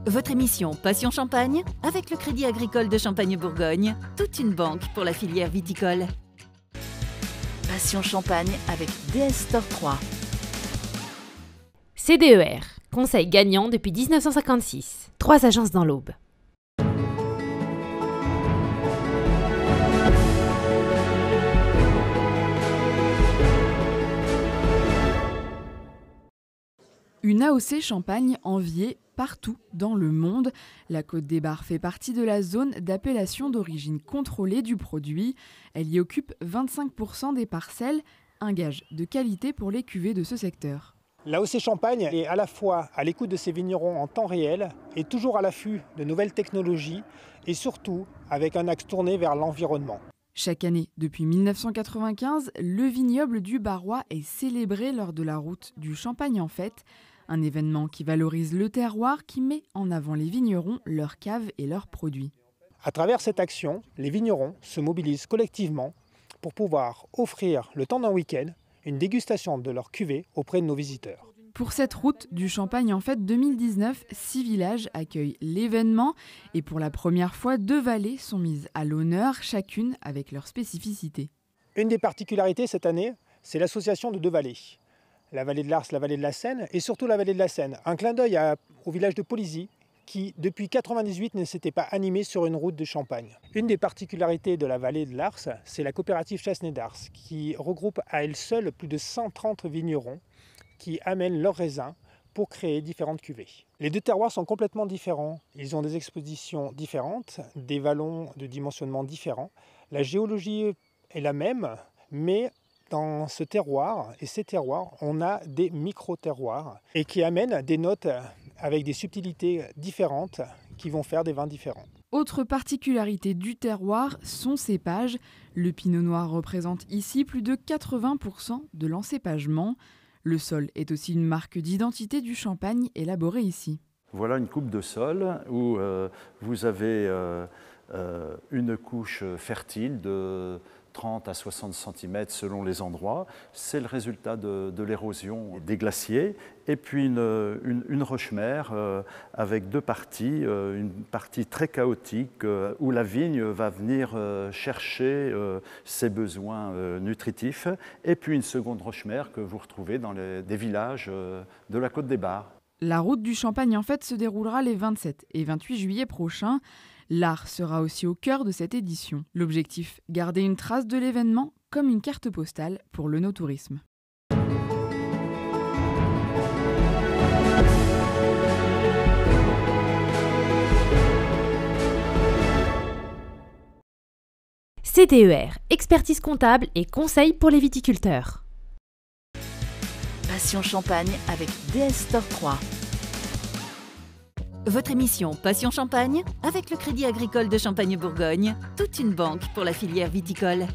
Votre émission Passion Champagne avec le Crédit Agricole de Champagne-Bourgogne, toute une banque pour la filière viticole. Passion Champagne avec DS Store 3. CDER, conseil gagnant depuis 1956. 3 agences dans l'Aube. Une AOC Champagne enviée partout dans le monde. La Côte des Bars fait partie de la zone d'appellation d'origine contrôlée du produit. Elle y occupe 25% des parcelles, un gage de qualité pour les cuvées de ce secteur. L'AOC Champagne est à la fois à l'écoute de ses vignerons en temps réel et toujours à l'affût de nouvelles technologies et surtout avec un axe tourné vers l'environnement. Chaque année, depuis 1995, le vignoble du Barrois est célébré lors de la route du Champagne en fête, un événement qui valorise le terroir, qui met en avant les vignerons, leurs caves et leurs produits. À travers cette action, les vignerons se mobilisent collectivement pour pouvoir offrir le temps d'un week-end une dégustation de leur cuvée auprès de nos visiteurs. Pour cette route du Champagne en fête 2019, 6 villages accueillent l'événement et pour la première fois, 2 vallées sont mises à l'honneur, chacune avec leur spécificité. Une des particularités cette année, c'est l'association de 2 vallées. La vallée de l'Ars, la vallée de la Seine et surtout la vallée de la Seine. Un clin d'œil au village de Polizy qui, depuis 1998, ne s'était pas animé sur une route de Champagne. Une des particularités de la vallée de l'Ars, c'est la coopérative Chassenet d'Ars qui regroupe à elle seule plus de 130 vignerons qui amènent leurs raisins pour créer différentes cuvées. Les 2 terroirs sont complètement différents. Ils ont des expositions différentes, des vallons de dimensionnement différents. La géologie est la même, mais dans ce terroir et ces terroirs, on a des micro-terroirs et qui amènent des notes avec des subtilités différentes qui vont faire des vins différents. Autre particularité du terroir, son cépage. Le pinot noir représente ici plus de 80% de l'encépagement. Le sol est aussi une marque d'identité du champagne élaboré ici. Voilà une coupe de sol où vous avez une couche fertile de 30 à 60 cm selon les endroits. C'est le résultat de l'érosion des glaciers. Et puis une roche-mère avec 2 parties. Une partie très chaotique où la vigne va venir chercher ses besoins nutritifs. Et puis une seconde roche-mère que vous retrouvez dans des villages de la Côte des Bars. La route du Champagne en fait se déroulera les 27 et 28 juillet prochains. L'art sera aussi au cœur de cette édition. L'objectif, garder une trace de l'événement comme une carte postale pour l'œnotourisme. CDER, expertise comptable et conseil pour les viticulteurs. Passion Champagne avec DS Store 3. Votre émission Passion Champagne avec le Crédit Agricole de Champagne-Bourgogne, toute une banque pour la filière viticole.